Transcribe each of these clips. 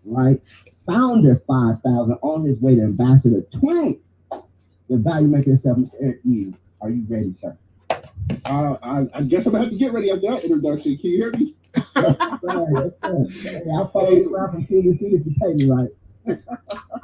right? Founder 5,000 on his way to Ambassador 20. The value maker himself, Mr. Eric E. Are you ready, sir? I guess I'm gonna have to get ready after that introduction. Can you hear me? Yes, sir. Yes, sir. Hey, I'll follow you around from city to city if you pay me right.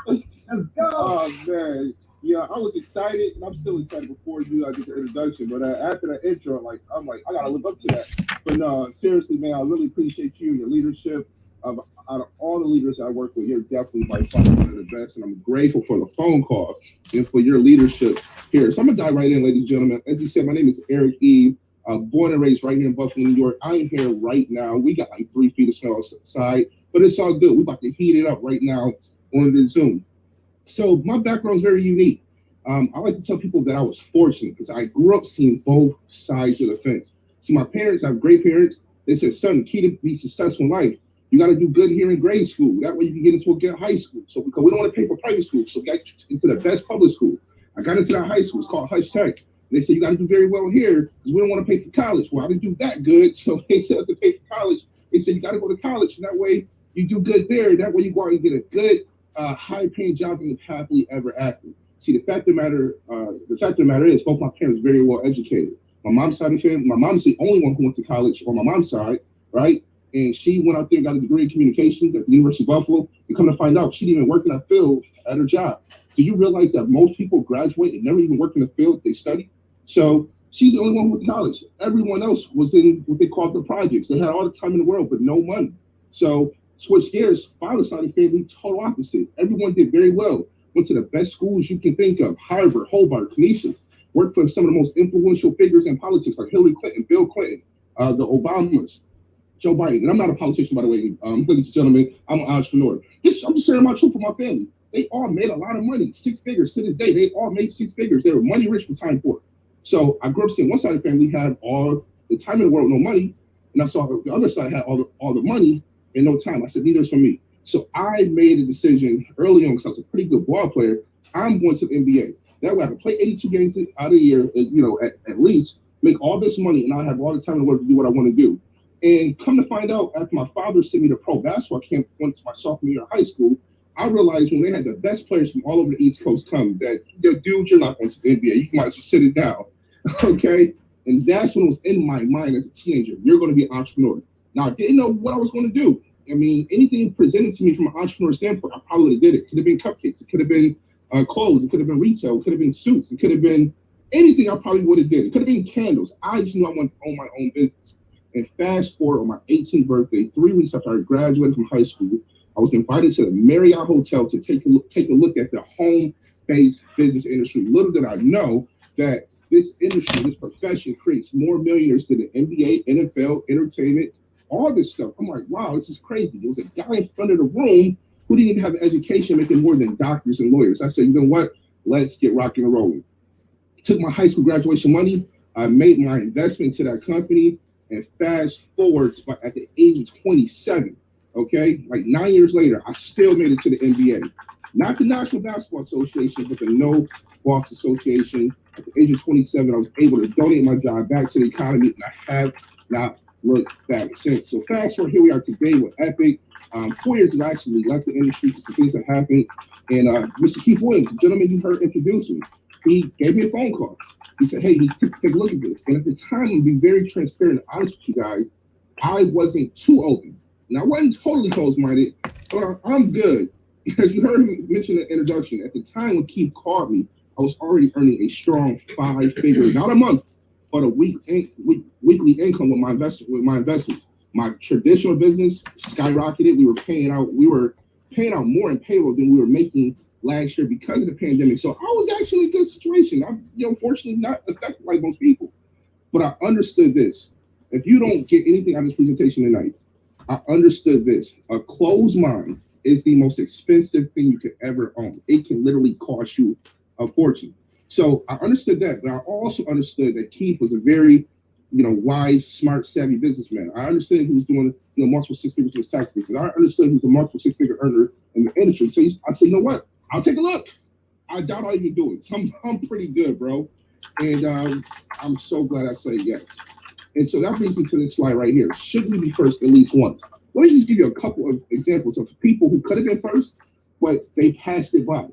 Let's go. Oh man, yeah, I was excited, and I'm still excited before you did the introduction. But after that intro, I'm like, I gotta live up to that. But no, seriously, man, I really appreciate you and your leadership. Out of all the leaders I work with, you're definitely by far one of the best, and I'm grateful for the phone call and for your leadership here. So I'm gonna dive right in, ladies and gentlemen. As you said, my name is Eric E. Born and raised right here in Buffalo, New York. I'm here right now. We got like 3 feet of snow outside, but it's all good. We're about to heat it up right now on the Zoom. So my background is very unique. I like to tell people that I was fortunate because I grew up seeing both sides of the fence. See, my parents, I have great parents. They said, son, the key to be successful in life, you got to do good here in grade school. That way you can get into a good high school. So because we don't want to pay for private school, so we got into the best public school. I got into that high school. It's called Hutch Tech. And they said, you got to do very well here because we don't want to pay for college. Well, I didn't do that good. So they said to pay for college. They said, you got to go to college. And that way you do good there. That way you go out and get a good high-paying job and live happily ever after. See, the fact of the matter is, both my parents very well educated. My mom's side of the family, my mom's the only one who went to college on my mom's side, right? And she went out there and got a degree in communications at the University of Buffalo. And come to find out, she didn't even work in that field at her job. Do you realize that most people graduate and never even work in the field they study? So she's the only one who went to college. Everyone else was in what they called the projects. They had all the time in the world, but no money. So switch gears, father's side of the family, total opposite. Everyone did very well. Went to the best schools you can think of, Harvard, Hobart, Canisius. Worked for some of the most influential figures in politics like Hillary Clinton, Bill Clinton, the Obamas, Joe Biden. And I'm not a politician, by the way, ladies and gentlemen. I'm an entrepreneur. I'm just sharing my truth for my family. They all made a lot of money, 6 figures to this day. They all made 6 figures. They were money rich from time poor. So I grew up seeing one side of the family had all the time in the world, no money. And I saw the other side had all the money and no time. I said, neither is for me. So I made a decision early on because I was a pretty good ball player. I'm going to the NBA. That way I can play 82 games out of the year, at least, make all this money, and I'll have all the time in the world to do what I want to do. And come to find out, after my father sent me to pro basketball camp once my sophomore year of high school, I realized when they had the best players from all over the East Coast come that, dude, you're not going to the NBA. You might as well sit it down, okay? And that's when it was in my mind as a teenager. You're going to be an entrepreneur. Now, I didn't know what I was going to do. I mean, anything presented to me from an entrepreneur standpoint, I probably would have did it. It could have been cupcakes. It could have been clothes. It could have been retail. It could have been suits. It could have been anything I probably would have did. It could have been candles. I just knew I wanted to own my own business. And fast forward on my 18th birthday, 3 weeks after I graduated from high school, I was invited to the Marriott Hotel to take a look at the home-based business industry. Little did I know that this industry, this profession creates more millionaires than the NBA, NFL, entertainment, all this stuff. I'm like, wow, this is crazy. There was a guy in front of the room who didn't even have an education making more than doctors and lawyers. I said, you know what? Let's get rocking and rolling. Took my high school graduation money. I made my investment to that company. And fast forward at the age of 27, okay, like 9 years later, I still made it to the NBA. Not the National Basketball Association, but the No Box Association. At the age of 27, I was able to donate my job back to the economy, and I have not looked back since. So fast forward, here we are today with Epic. 4 years ago, I actually left the industry for some things that happened. And Mr. Keith Williams, the gentleman you heard introduce me, he gave me a phone call. He said, hey, take a look at this. And at the time, to be very transparent and honest with you guys, I wasn't too open. And I wasn't totally closed-minded, but I'm good. As you heard me mention in the introduction, at the time when Keith called me, I was already earning a strong 5 figures, not a month, but a weekly income with my investments. My traditional business skyrocketed. We were paying out more in payroll than we were making last year because of the pandemic. So I was actually in a good situation. I'm, fortunately not affected like most people. But I understood this. If you don't get anything out of this presentation tonight, I understood this. A closed mind is the most expensive thing you could ever own. It can literally cost you a fortune. So I understood that, but I also understood that Keith was a very, wise, smart, savvy businessman. I understood he was doing, multiple 6 figures in his tax business. I understood he was a multiple 6-figure earner in the industry. So I said, you know what? I'll take a look. I doubt I'll even do it. So I'm pretty good, bro. And I'm so glad I said yes. And so that brings me to this slide right here. Should we be first at least once? Let me just give you a couple of examples of people who could have been first, but they passed it by.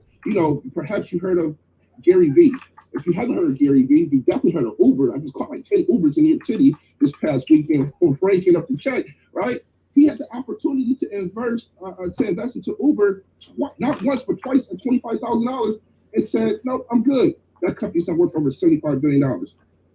Perhaps you heard of Gary Vee. If you haven't heard of Gary Vee, you definitely heard of Uber. I just caught like 10 Ubers in New York City this past weekend for breaking up the check, right? He had the opportunity to invest into Uber not once but twice at $25,000 and said, "No, I'm good." That company's not worth over $75 billion.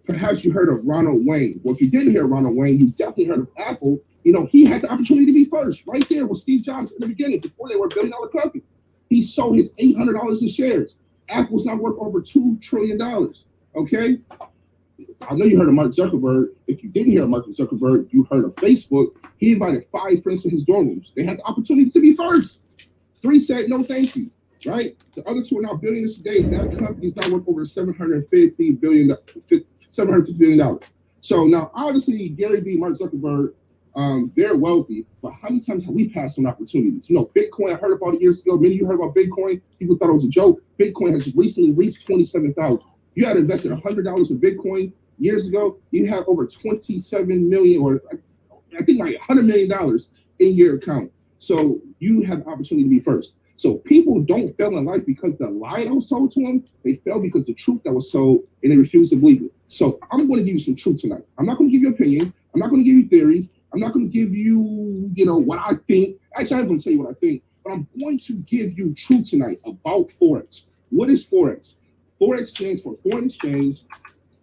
Perhaps you heard of Ronald Wayne. Well, if you didn't hear Ronald Wayne, you definitely heard of Apple. He had the opportunity to be first, right there with Steve Jobs in the beginning, before they were $1 billion company. He sold his $800 in shares. Apple's now worth over $2 trillion. Okay? I know you heard of Mark Zuckerberg. If you didn't hear of Mark Zuckerberg, you heard of Facebook. He invited 5 friends to his dorm rooms. They had the opportunity to be first. 3 said no thank you, right? The other 2 are now billionaires today. That company is now worth over $750 billion. So now, obviously, Gary Vee, Mark Zuckerberg, they're wealthy, but how many times have we passed on opportunities? Bitcoin, I heard about it years ago. Many of you heard about Bitcoin. People thought it was a joke. Bitcoin has recently reached 27,000. You had invested $100 in Bitcoin years ago. You have over 27 million, or I think like $100 million in your account. So you have the opportunity to be first. So people don't fail in life because the lie that was told to them. They fail because the truth that was told, and they refuse to believe it. So I'm going to give you some truth tonight. I'm not going to give you opinion. I'm not going to give you theories. I'm not going to give you, what I think. Actually, I'm going to tell you what I think, but I'm going to give you truth tonight about Forex. What is Forex? Forex stands for foreign exchange.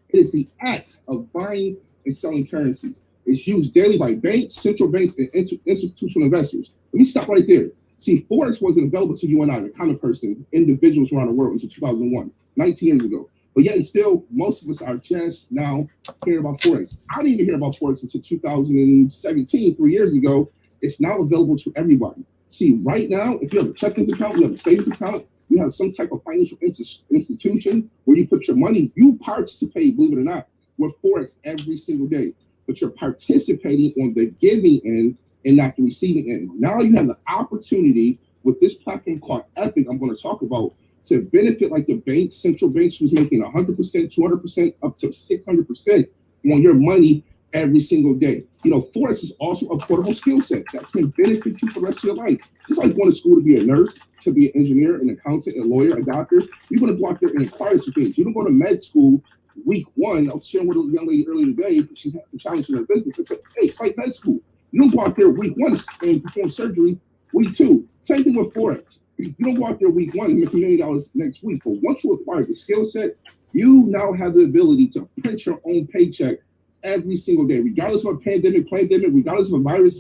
It is the act of buying and selling currencies. It's used daily by banks, central banks, and institutional investors. Let me stop right there. See, Forex wasn't available to you and I, the common person, individuals around the world, until 2001, 19 years ago. But yet, still, most of us are just now hearing about Forex. I didn't even hear about Forex until 2017, 3 years ago. It's now available to everybody. See, right now, if you have a checking account, you have a savings account, you have some type of financial institution where you put your money, you participate, believe it or not, with Forex every single day. But you're participating on the giving end and not the receiving end. Now you have the opportunity with this platform called Epic, I'm going to talk about, to benefit like the banks, central banks, who's making 100%, 200%, up to 600% on your money every single day. Forex is also a portable skill set that can benefit you for the rest of your life. Just like going to school to be a nurse, to be an engineer, an accountant, a lawyer, a doctor, you're going to go out there and acquire some things. You don't go to med school week 1. I was sharing with a young lady earlier today, she's had some challenges in her business. I said, hey, it's like med school. You don't go out there week 1 and perform surgery week 2. Same thing with Forex. You don't go out there week 1 and make $1 million next week. But once you acquire the skill set, you now have the ability to print your own paycheck every single day, regardless of a pandemic, regardless of a virus,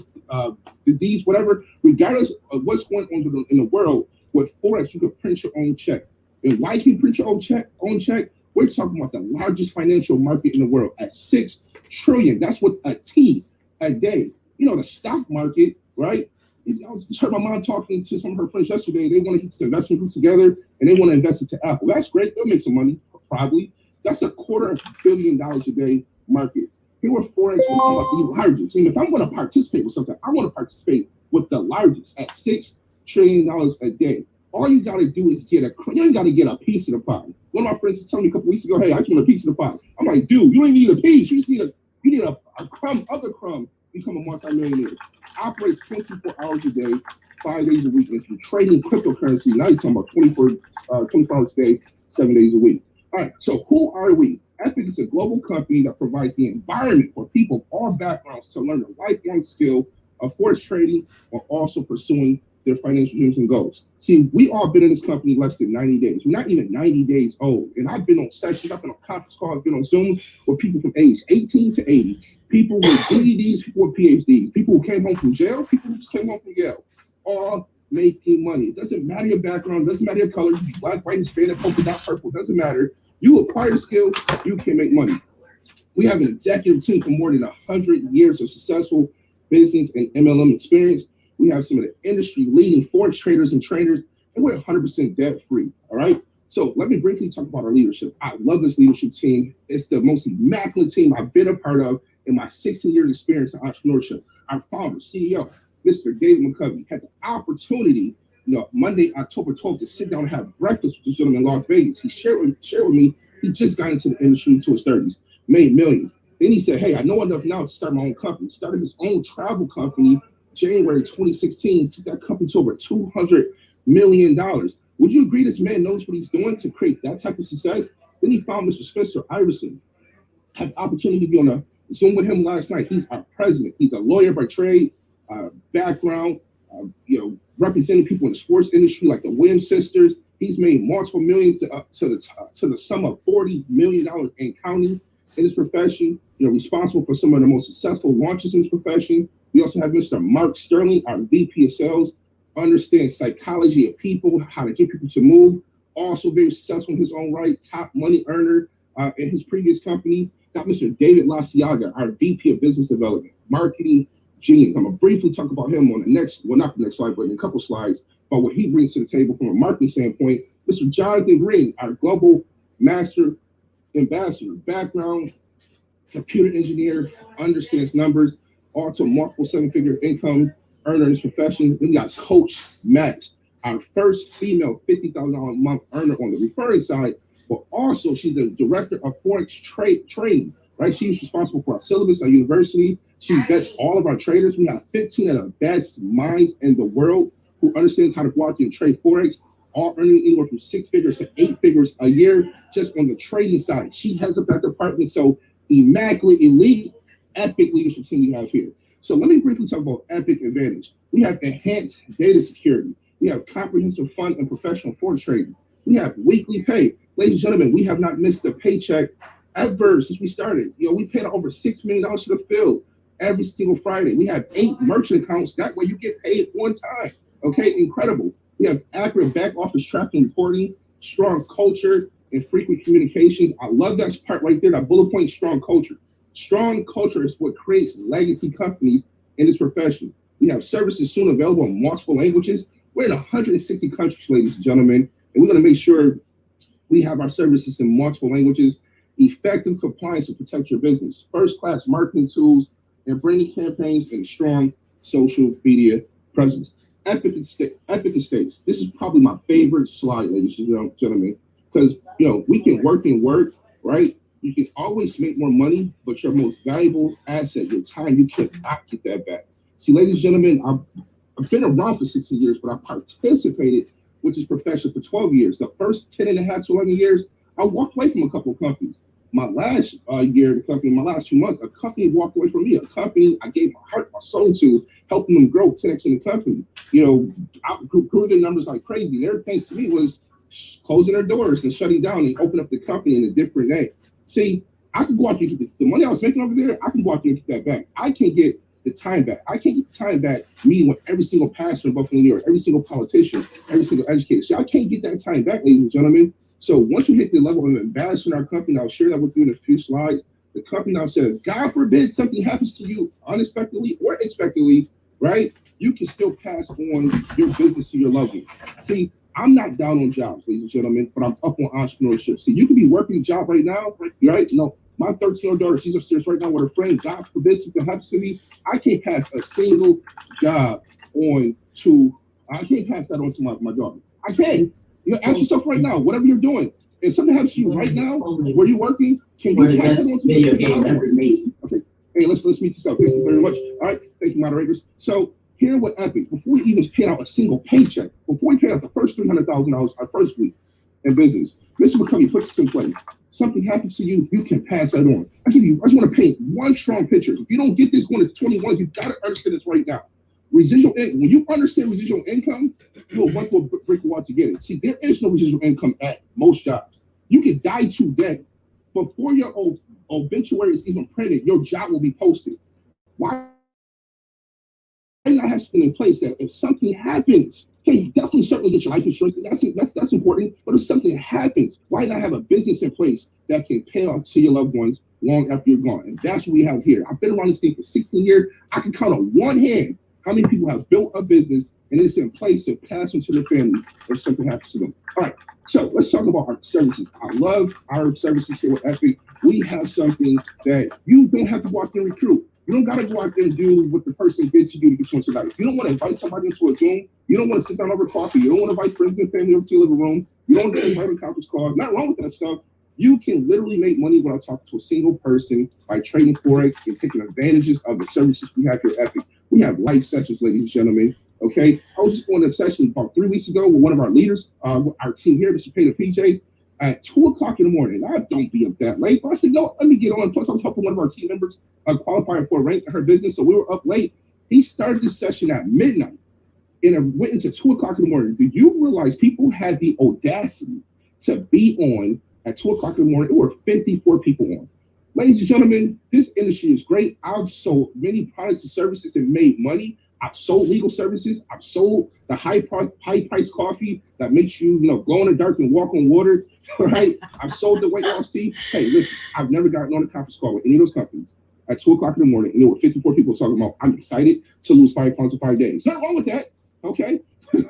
disease, whatever, regardless of what's going on in the world. With Forex, you can print your own check. And why can you print your own check? We're talking about the largest financial market in the world at $6 trillion. That's with a T a day. The stock market, right? I just heard my mom talking to some of her friends yesterday. They want to get some investment groups together and they want to invest into Apple. That's great. They'll make some money, probably. That's $250 million a day market. Here with Forex, we're talking about the largest. And if I'm going to participate with something, I want to participate with the largest at $6 trillion a day. All you got to do is you ain't got to get a piece of the pie. One of my friends was telling me a couple weeks ago, hey, I just want a piece of the pie. I'm like, dude, you ain't need a piece. You just need a crumb, other crumb, become a multi-millionaire. Operates 24 hours a day, 5 days a week. If you're trading cryptocurrency, now you're talking about 24 hours a day, 7 days a week. All right, so who are we? Epic is a global company that provides the environment for people of all backgrounds to learn the lifelong skill of forex trading while also pursuing their financial dreams and goals. See, we all been in this company less than 90 days. We're not even 90 days old. And I've been on sessions, I've been on conference calls, I've been on Zoom with people from age 18 to 80, people with GEDs, people with PhDs, people who came home from jail, people who just came home from Yale, all making money. It doesn't matter your background, it doesn't matter your color, you be black, white, Hispanic, polka dot, purple, it doesn't matter. You acquire skills, you can make money. We have an executive team for more than 100 years of successful business and MLM experience. We have some of the industry leading forex traders and trainers, and we're 100% debt free. All right. So let me briefly talk about our leadership. I love this leadership team. It's the most immaculate team I've been a part of in my 16 years experience in entrepreneurship. Our founder, CEO, Mr. David McCovey, had the opportunity, Monday, October 12th, to sit down and have breakfast with this gentleman in Las Vegas. He shared with me, he just got into the industry into his 30s, made millions. Then he said, hey, I know enough now to start my own company. Started his own travel company January 2016, took that company to over $200 million. Would you agree this man knows what he's doing to create that type of success? Then he found Mr. Spencer Iverson. Had the opportunity to be on a Zoom with him last night. He's our president. He's a lawyer by trade, background, representing people in the sports industry like the Williams sisters. He's made multiple millions to the sum of $40 million in counting in his profession. Responsible for some of the most successful launches in his profession. We also have Mr. Mark Sterling, our VP of Sales, understands psychology of people, how to get people to move. Also very successful in his own right, top money earner in his previous company. Got Mr. David Laciaga, our VP of Business Development, Marketing Genius. I'm going to briefly talk about him on the next, well, not the next slide, but in a couple slides, about what he brings to the table from a marketing standpoint. Mr. Jonathan Green, our Global Master Ambassador, background, computer engineer, understands numbers, also multiple seven-figure income earner in his profession. Then we got Coach Max, our first female $50,000 a month earner on the referring side, but also she's the director of Forex training, right? She's responsible for our syllabus, our university. She vets all of our traders. We have 15 of the best minds in the world who understands how to go out there and trade Forex, all earning anywhere from 6 figures to 8 figures a year just on the trading side. She heads up that department. So immaculate, elite, epic leadership team we have here. So let me briefly talk about Epic Advantage. We have enhanced data security. We have comprehensive fund and professional forex trading. We have weekly pay. Ladies and gentlemen, we have not missed a paycheck ever since we started. We paid over $6 million to the field every single Friday. We have 8 merchant accounts. That way you get paid on time. Okay, incredible. We have accurate back office tracking reporting, strong culture, and frequent communications. I love that part right there, that bullet point, strong culture. Strong culture is what creates legacy companies in this profession. We have services soon available in multiple languages. We're in 160 countries, ladies and gentlemen, and we're going to make sure we have our services in multiple languages. Effective compliance to protect your business. First-class marketing tools and branding campaigns and strong social media presence. Epic Estates. This is probably my favorite slide, ladies and gentlemen, because we can work and work, right? You can always make more money, but your most valuable asset, your time, you cannot get that back. See, ladies and gentlemen, I've been around for 16 years, but I participated with this profession for 12 years. The first 10 and a half to 11 years, I walked away from a couple of companies. My last year, the company, my last few months, a company walked away from me. A company I gave my heart, my soul to, helping them grow 10x in the company. I grew their numbers like crazy. Their thanks to me was closing their doors and shutting down and open up the company in a different name. See, I can go out there and get the money I was making over there. I can go out there and get that back. I can get the time back. I can't get the time back meeting with every single pastor in Buffalo, New York, every single politician, every single educator. See, I can't get that time back, ladies and gentlemen. So once you hit the level of ambassador in our company, I'll share that with you in a few slides. The company now says, God forbid something happens to you unexpectedly or expectedly, right? You can still pass on your business to your loved ones. See, I'm not down on jobs, ladies and gentlemen, but I'm up on entrepreneurship. See, you can be working a job right now, right? My 13-year-old daughter, she's upstairs right now with her friend. God forbid something happens to me. I can't pass a single job I can't pass that on to my daughter. I can't. Ask yourself right now, whatever you're doing, if something happens to you right now, where you're working, can you pass that on to video game ever made? Okay. Hey, let's meet this up. Thank you very much. All right. Thank you, moderators. So here with Epic, before we even paid out a single paycheck, before we paid out the first $300,000 our first week in business, Mr. McCovey puts this in place. Something happens to you, you can pass that on. I just want to paint one strong picture. If you don't get this going to 21, you've got to understand this right now. Residual income, when you understand residual income, you'll want to break the wall to get it. See, there is no residual income at most jobs. You can die today. Before your obituary is even printed, your job will be posted. Why not have something in place that if something happens, hey, definitely certainly get your life insurance. That's important. But if something happens, why not have a business in place that can pay off to your loved ones long after you're gone? And that's what we have here. I've been around this thing for 16 years. I can count on one hand how many people have built a business and it's in place to pass on to their family if something happens to them. All right, so let's talk about our services. I love our services here with Epic. We have something that you don't have to go out there and recruit. You don't got to go out there and do what the person gets you to do to get you on tonight. You don't want to invite somebody into a Zoom. You don't want to sit down over coffee. You don't want to invite friends and family over to your living room. You don't want to invite a conference call. Not wrong with that stuff. You can literally make money without talking to a single person by trading Forex and taking advantages of the services we have here at Epic. We have live sessions, ladies and gentlemen. Okay, I was just going to a session about 3 weeks ago with one of our leaders, our team here, Mr. Peter PJs, at 2 o'clock in the morning. I don't be up that late, but I said, no, let me get on. Plus, I was helping one of our team members qualify for a rank in her business, so we were up late. He started this session at midnight and it went into 2 o'clock in the morning. Do you realize people had the audacity to be on at 2 o'clock in the morning? There were 54 people on. Ladies and gentlemen, this industry is great. I've sold many products and services and made money. I've sold legal services. I've sold the high price coffee that makes you, glow in the dark and walk on water. Right? I've sold the weight loss tea. Hey, listen, I've never gotten on a conference call with any of those companies at 2 o'clock in the morning, and there were 54 people talking about, I'm excited to lose 5 pounds in 5 days. Nothing wrong with that. Okay?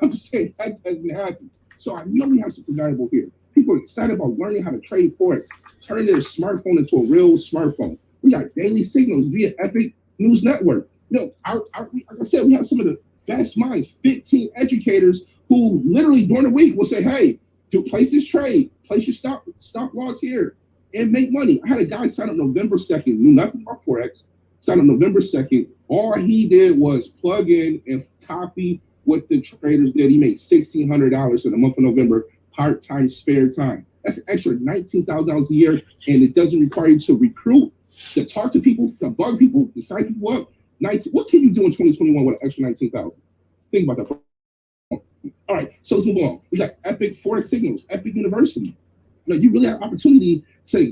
I'm saying that doesn't happen. So I know we have something valuable here. People are excited about learning how to trade Forex, turning their smartphone into a real smartphone. We got daily signals via Epic News Network. Like I said, we have some of the best minds, 15 educators who literally during the week will say, hey, place this trade, place your stop loss here, and make money. I had a guy sign up November 2nd, knew nothing about Forex, signed up November 2nd. All he did was plug in and copy what the traders did. He made $1,600 in the month of November, part-time, spare time. That's an extra $19,000 a year, and it doesn't require you to recruit, to talk to people, to bug people, to sign people up. What can you do in 2021 with an extra $19,000? Think about that. All right, so let's move on. We got Epic Forex Signals, Epic University. You really have opportunity to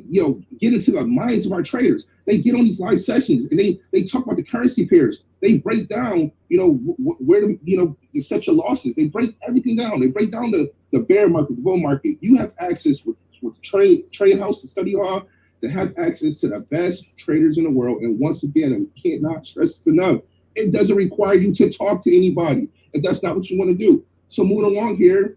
get into the minds of our traders. They get on these live sessions and they talk about the currency pairs. They break down where to set your losses. They break everything down. They break down the bear market, the bull market. You have access with trade house, the study hall, to have access to the best traders in the world. And once again, I cannot stress this enough, it doesn't require you to talk to anybody if that's not what you want to do. So moving along here,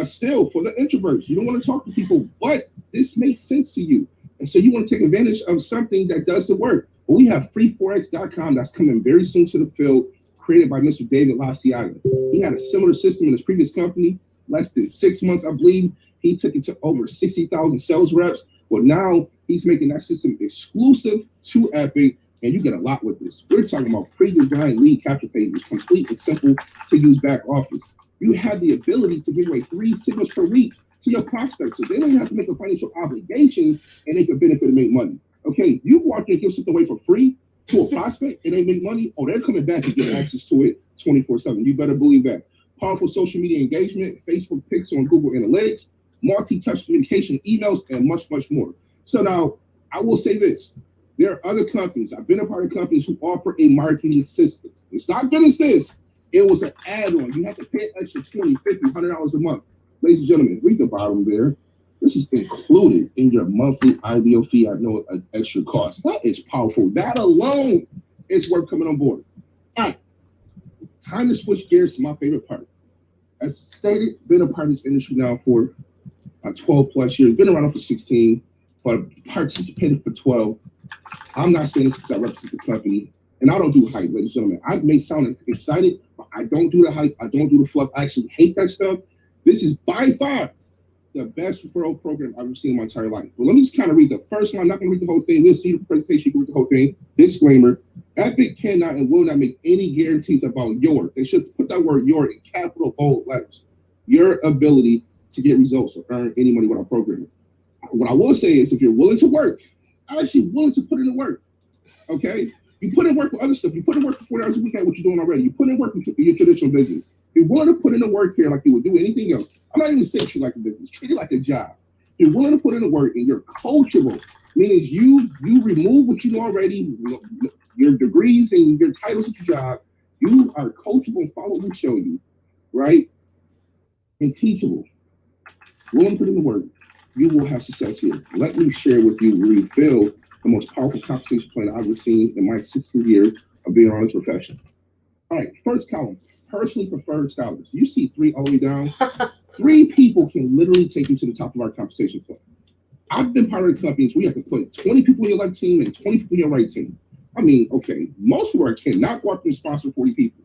still for the introverts, you don't want to talk to people, but this makes sense to you. And so you want to take advantage of something that does the work. Well, we have freeforex.com that's coming very soon to the field, created by Mr. David Laciaga. He had a similar system in his previous company, less than 6 months, I believe. He took it to over 60,000 sales reps. Well, now he's making that system exclusive to Epic, and you get a lot with this. We're talking about pre-designed lead capture pages, complete and simple to use back office. You have the ability to give away 3 signals per week to your prospects, so they don't even have to make a financial obligation, and they can benefit and make money. Okay, you go out there and give something away for free to a prospect, and they make money. Oh, they're coming back and get access to it 24/7. You better believe that. Powerful social media engagement, Facebook pics on Google Analytics, multi-touch communication, emails, and much, much more. So now, I will say this. There are other companies. I've been a part of companies who offer a marketing system. It's not good as this. It was an add-on. You have to pay an extra $20, $50, $100 a month. Ladies and gentlemen, read the bottom there. This is included in your monthly IBO fee at no extra cost. That is powerful. That alone is worth coming on board. All right. Time to switch gears to my favorite part. As stated, been a part of this industry now for 12 plus years. Been around for 16, but participated for 12. I'm not saying this because I represent the company, and I don't do hype, ladies and gentlemen. I may sound excited, but I don't do the hype. I don't do the fluff. I actually hate that stuff. This is by far the best referral program I've ever seen in my entire life. But let me just kind of read the first line. I'm not going to read the whole thing. We'll see the presentation. You can read the whole thing. Disclaimer. Epic cannot and will not make any guarantees about they should put that word your in capital bold letters. Your ability to get results or earn any money with our program. What I will say is if you're willing to work, actually willing to put in the work, okay? You put in work with other stuff. You put in work for 40 hours a week at what you're doing already. You put in work in your traditional business. If you're willing to put in the work here like you would do anything else, I'm not even saying treat it like a business. Treat it like a job. If you're willing to put in the work and you're coachable, meaning you remove what you know already, your degrees and your titles at your job, you are coachable and follow what we show you, right? And teachable. Willing to put in the work, you will have success here. Let me share with you, reveal the most powerful compensation plan I've ever seen in my 16 years of being around this profession. All right, first column, personally preferred stylers. You see 3 all the way down. 3 people can literally take you to the top of our compensation plan. I've been part of the companies where you have to put 20 people in your left team and 20 people in your right team. I mean, okay, most of our cannot go up and sponsor 40 people.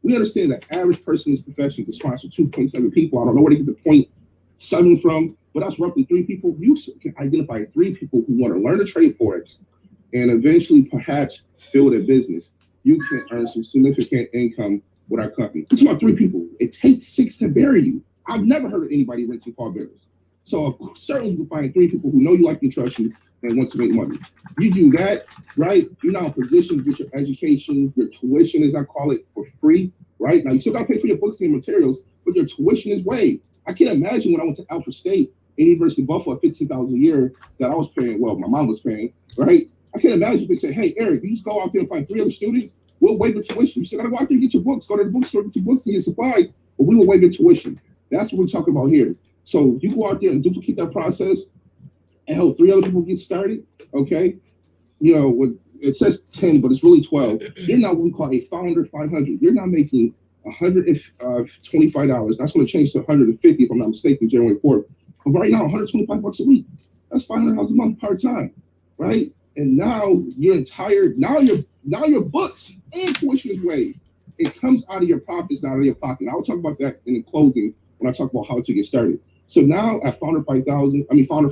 We understand that average person in this profession can sponsor 2.7 people. I don't know where they get the 0.7 from, but that's roughly 3 people. You can identify 3 people who want to learn to trade Forex and eventually perhaps build a business. you can earn some significant income with our company. It's about 3 people. It takes 6 to bury you. I've never heard of anybody renting pallbearers. So certainly you can find 3 people who know you, like, and trust you, and want to make money. You do that, right? You're now in position to get your education, your tuition, as I call it, for free, right? Now you still got to pay for your books and your materials, but your tuition is waived. I can't imagine when I went to Alfred State, University of Buffalo, $15,000 a year that I was paying. Well, my mom was paying, right? I can't imagine if they say, "Hey, Eric, you just go out there and find 3 other students. We'll waive the tuition. You still got to go out there and get your books. Go to the bookstore, get your books and your supplies, but we will waive the tuition." That's what we're talking about here. So you go out there and duplicate that process and help 3 other people get started, okay? You know, it says 10, but it's really 12. You're now what we call a founder 500. You're now making $125. That's going to change to 150 if I'm not mistaken, January 4th. But right now, $125 a week. That's $500 a month part-time, right? And now your books and tuition is waived. It comes out of your profits, not out of your pocket. I'll talk about that in the closing when I talk about how to get started. So now at Founder 500, Founder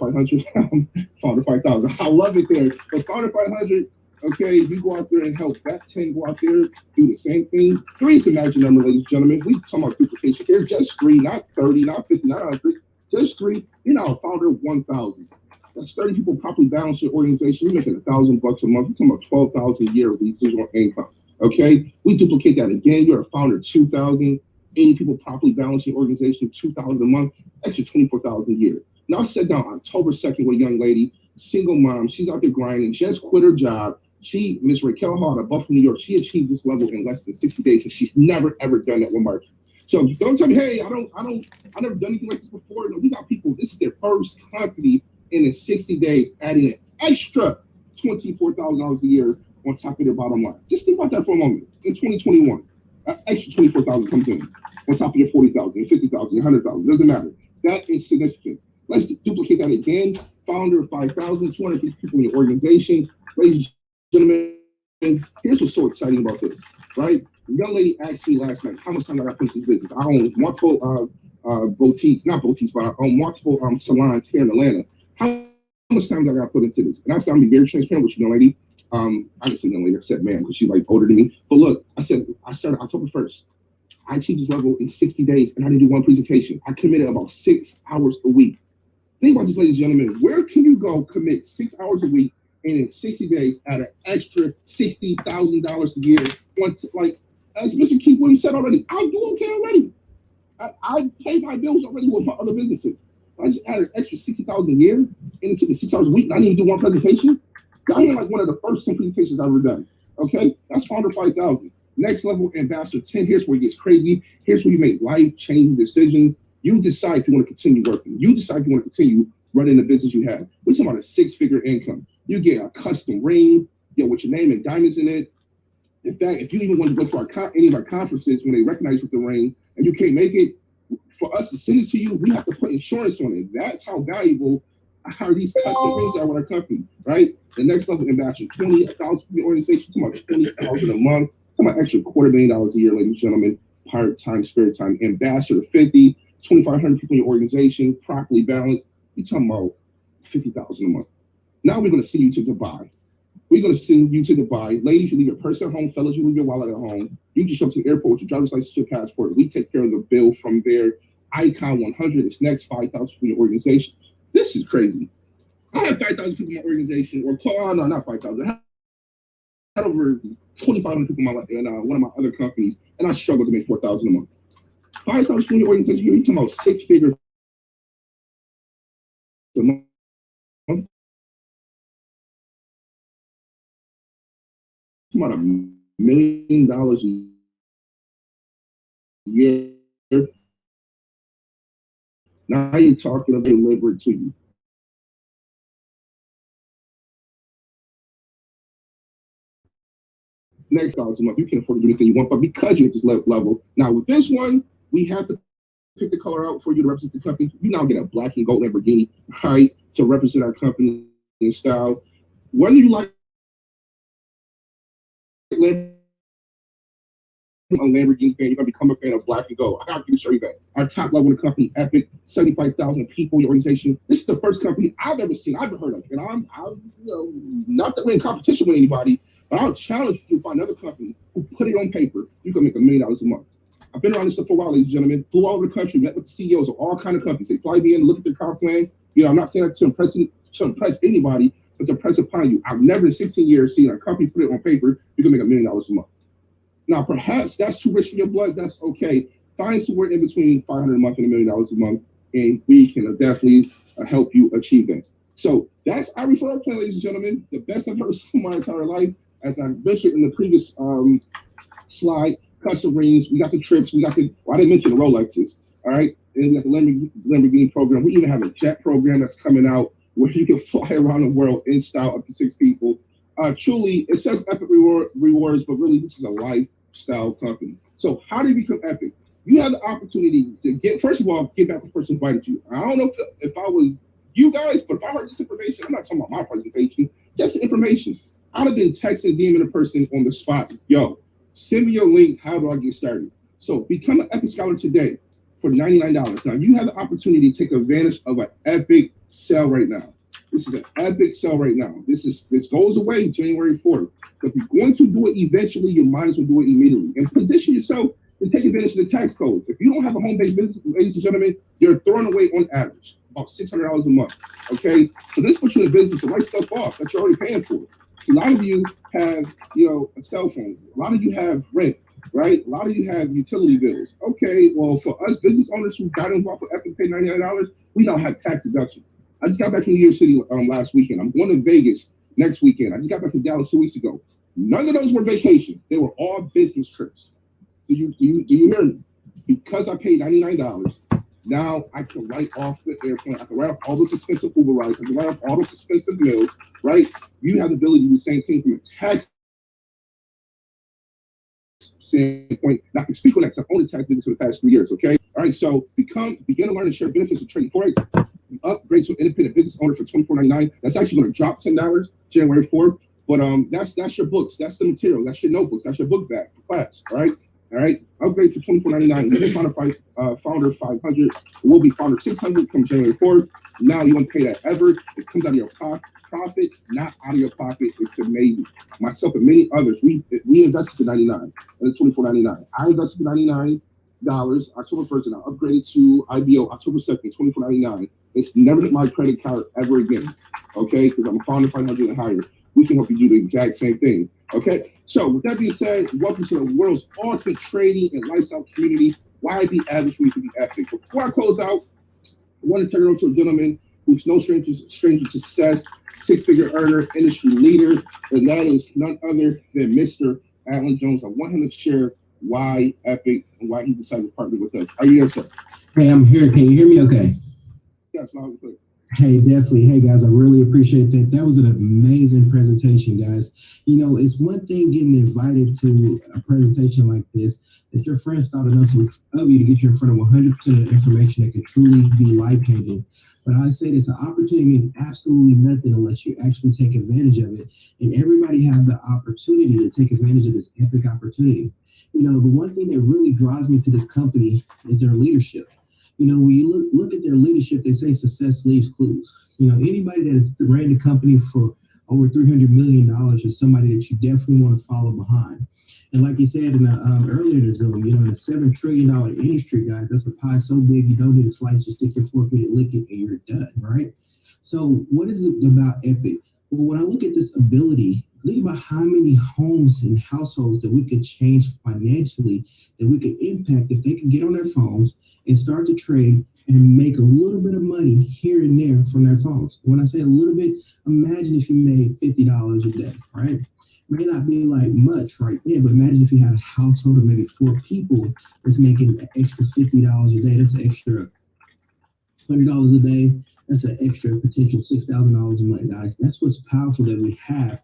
5,000. I love it there. But Founder 500, okay, you go out there and help that 10 go out there, do the same thing. 3 is the magic number, ladies and gentlemen. We talking about duplication here. Just 3, not 30, not 50, not 100. Just 3. You're now a founder of 1,000. That's 30 people properly balance your organization. You're making $1,000 a month. You're talking about 12,000 a year of residual income. Okay, we duplicate that again. You're a founder of 2,000. 80 people properly balance your organization, 2,000 a month. That's your 24,000 a year. Now I sat down October 2nd with a young lady, single mom. She's out there grinding. Just quit her job. Miss Raquel Hill out of Buffalo, New York. She achieved this level in less than 60 days, and she's never ever done that with marketing. So don't tell me, hey, I never done anything like this before. No, we got people. This is their first company, and in 60 days, adding an extra $24,000 a year on top of their bottom line. Just think about that for a moment. In 2021, an extra $24,000 comes in on top of your 40,000, 50,000, 100,000. Doesn't matter. That is significant. Let's duplicate that again. Founder of 5,000, 250 people in your organization. Ladies and gentlemen, here's what's so exciting about this, right? The young lady asked me last night, how much time I got to put into this business? I own multiple boutiques, not boutiques, but I own multiple salons here in Atlanta. How much time do I got to put into this? And I said, I'm going to be very transparent with you, young lady. I didn't say young lady, I said man, because she's like older than me. But look, I started October 1st. I achieved this level in 60 days, and I didn't do one presentation. I committed about 6 hours a week. Think about this, ladies and gentlemen. Where can you go commit 6 hours a week and in 60 days at an extra $60,000 a year? Like, as Mr. Keith Williams said already, I do okay already. I pay my bills already with my other businesses. I just added an extra $60,000 a year, and it took me 6 hours a week, and I didn't even do one presentation. Y'all hear like one of the first 10 presentations I've ever done. Okay, that's Founder 5,000. Next level, Ambassador 10. Here's where it gets crazy. Here's where you make life-changing decisions. You decide if you want to continue working. You decide if you want to continue running the business you have. We're talking about a 6-figure income. You get a custom ring, with your name and diamonds in it. In fact, if you even want to go to any of our conferences when they recognize you with the ring and you can't make it, for us to send it to you, we have to put insurance on it. That's how valuable these custom rings are with our company, right? The next level, Ambassador 20,000 for the organization. Talking about 20,000 a month. Talking about extra $250,000 a year, ladies and gentlemen. Part-time, spirit time. Ambassador 50, 2,500 people in your organization, properly balanced. You're talking about $50,000 a month. Now we're going to send you to Dubai. We're going to send you to Dubai. Ladies, you leave your purse at home. Fellas, you leave your wallet at home. You just show up to the airport with your driver's license, your passport. We take care of the bill from there. Icon 100 is next, 5,000 for your organization. This is crazy. I have 5,000 people in my organization, no, not 5,000. I had over 2,500 people in one of my other companies, and I struggled to make 4,000 a month. 5,000 people in your organization, you're talking about 6 figures a month. About $1 million a year. Now you're talking about delivered to you. Next $1,000 a month, you can afford to do anything you want, but because you're at this level, now with this one, we have to pick the color out for you to represent the company. You now get a black and gold Lamborghini, right, to represent our company and style. Whether you like a Lamborghini fan, you're gonna become a fan of black and gold. I can show you that. Our top level in the company, Epic, 75,000 people in your organization. This is the first company I've ever seen, I've ever heard of. And I'm not that we're in competition with anybody, But I'll challenge you to find another company who put it on paper. You can make $1 million a month. I've been around this stuff for a while, ladies and gentlemen. Flew all over the country, met with the CEOs of all kind of companies. They fly me in, look at their comp plan. I'm not saying that to impress anybody, but to impress upon you. I've never in 16 years seen a company put it on paper. You can make $1 million a month. Now, perhaps that's too rich for your blood. That's okay. Find somewhere in between $500 a month and $1 million a month, and we can definitely help you achieve that. So that's our referral plan, ladies and gentlemen. The best I've ever seen in my entire life. As I mentioned in the previous slide, custom rings. We got the trips. I didn't mention the Rolexes. All right. And we got the Lamborghini program. We even have a jet program that's coming out where you can fly around the world in style up to 6 people. Truly, it says Epic Rewards, but really this is a lifestyle company. So how do you become Epic? You have the opportunity to first of all, get back to the person who invited you. I don't know if I was you guys, but if I heard this information, I'm not talking about my presentation, just the information. I'd have been texting, DMing a person on the spot. Yo, send me your link. How do I get started? So become an Epic Scholar today for $99. Now you have the opportunity to take advantage of an Epic sale right now. This is an Epic sale right now. This goes away January 4th. But if you're going to do it eventually, you might as well do it immediately. And position yourself to take advantage of the tax codes. If you don't have a home-based business, ladies and gentlemen, you're throwing away on average about $600 a month. Okay? So this puts you in business to write stuff off that you're already paying for. So a lot of you have, a cell phone. A lot of you have rent, right? A lot of you have utility bills. Okay, well, for us business owners who got involved with Epic pay $99, we don't have tax deduction. I just got back from New York City last weekend. I'm going to Vegas next weekend. I just got back from Dallas 2 weeks ago. None of those were vacations. They were all business trips. Do you hear me? Because I paid $99, now I can write off the airplane. I can write off all those expensive Uber rides. I can write off all those expensive meals, right? You have the ability to do the same thing from a tax standpoint. Now, I can speak on that because I've owned a tax business for the past 3 years, okay? All right, so begin to learn and share benefits of trading Forex. You upgrade to an independent business owner for $24.99. That's actually going to drop $10 January 4th. But that's your books. That's the material. That's your notebooks. That's your book bag for class, all right? All right, upgrade for $24.99. Then founder 500. It will be founder 600 come January 4th. Now you won't pay that ever. It comes out of your profits, not out of your pocket. It's amazing. Myself and many others, we invested to $99 and $24.99. I invested to $99 October 1st, and I upgraded to IBO October 2nd, $24.99. It's never hit my credit card ever again. Okay, because I'm a founder 500 and higher. We can help you do the exact same thing. Okay, so with that being said, welcome to the world's ultimate trading and lifestyle community. Why be average when you can be epic? Before I close out, I want to turn it over to a gentleman who's no stranger to success, 6-figure earner, industry leader, and that is none other than Mr. Alan Jones. I want him to share why Epic and why he decided to partner with us. Are you there, sir? Hey, I'm here. Can you hear me okay? Yes, loud and clear. Hey, definitely. Hey, guys, I really appreciate that. That was an amazing presentation, guys. It's one thing getting invited to a presentation like this, that your friends thought enough of you to get you in front of 100% of the information that can truly be life-changing. But I say this, an opportunity means absolutely nothing unless you actually take advantage of it. And everybody have the opportunity to take advantage of this epic opportunity. The one thing that really drives me to this company is their leadership. When you look at their leadership, they say success leaves clues. Anybody that has ran the company for over $300 million is somebody that you definitely want to follow behind. And like you said earlier in the Zoom, in a $7 trillion industry, guys, that's a pie so big you don't need a slice. You stick your fork in it, lick it, and you're done, right? So what is it about Epic? Well, when I look at this ability, think about how many homes and households that we could change financially, that we could impact if they could get on their phones and start to trade and make a little bit of money here and there from their phones. When I say a little bit, imagine if you made $50 a day, right? May not be like much right there, but imagine if you had a household of maybe 4 people that's making an extra $50 a day. That's an extra $100 a day. That's an extra potential $6,000 a month, guys. That's what's powerful that we have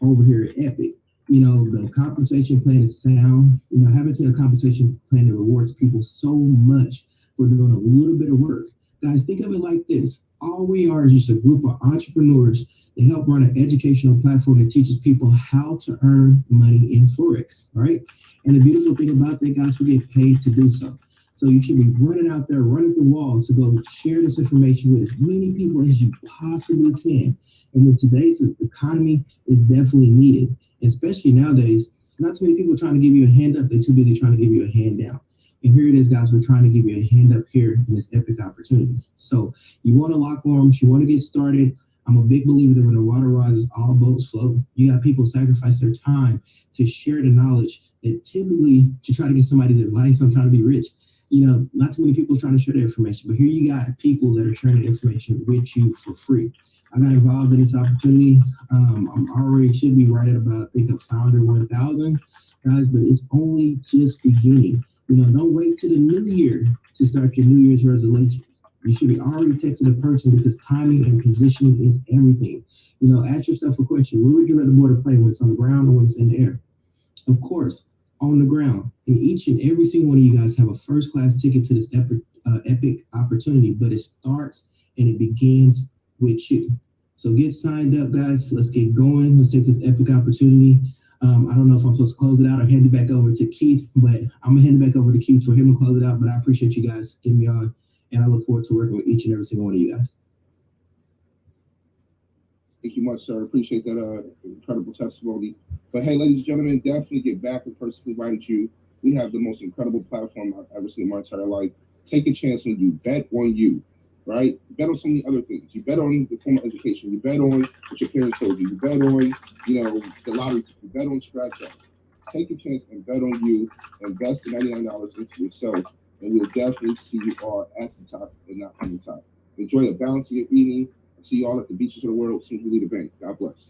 over here at Epic. The compensation plan is sound. Having a compensation plan that rewards people so much for doing a little bit of work. Guys, think of it like this. All we are is just a group of entrepreneurs that help run an educational platform that teaches people how to earn money in Forex, right? And the beautiful thing about that, guys, we get paid to do so. So you should be running out there, running the walls to go share this information with as many people as you possibly can. And in today's economy, is definitely needed, especially nowadays. Not too many people trying to give you a hand up. They're too busy trying to give you a hand down. And here it is, guys. We're trying to give you a hand up here in this epic opportunity. So you want to lock arms. You want to get started. I'm a big believer that when the water rises, all boats float. You got people sacrifice their time to share the knowledge that typically to try to get somebody's advice on trying to be rich. Not too many people trying to share their information, but here you got people that are sharing the information with you for free. I got involved in this opportunity. I'm already should be right at about, I think, a founder 1,000 guys, but it's only just beginning. Don't wait till the new year to start your New Year's resolution. You should be already texting a person because timing and positioning is everything. Ask yourself a question. Where would you rather board a plane, when it's on the ground or when it's in the air? Of course, on the ground. And each and every single one of you guys have a first-class ticket to this epic opportunity, but it starts and it begins with you. So get signed up, guys. Let's get going. Let's take this epic opportunity. I don't know if I'm supposed to close it out or hand it back over to Keith, but I'm going to hand it back over to Keith for him to close it out. But I appreciate you guys getting me on, and I look forward to working with each and every single one of you guys. Thank you much, sir. Appreciate that incredible testimony. But hey, ladies and gentlemen, definitely get back with person who invited you. We have the most incredible platform I've ever seen in my entire life. Take a chance when you bet on you, right? Bet on so many other things. You bet on the formal education. You bet on what your parents told you. You bet on, the lottery. You bet on scratch off. Take a chance and bet on you. Invest the $99 into yourself, and you'll definitely see you are at the top and not on the top. Enjoy the balance of your eating. See you all at the beaches of the world as soon as you leave the bank. God bless.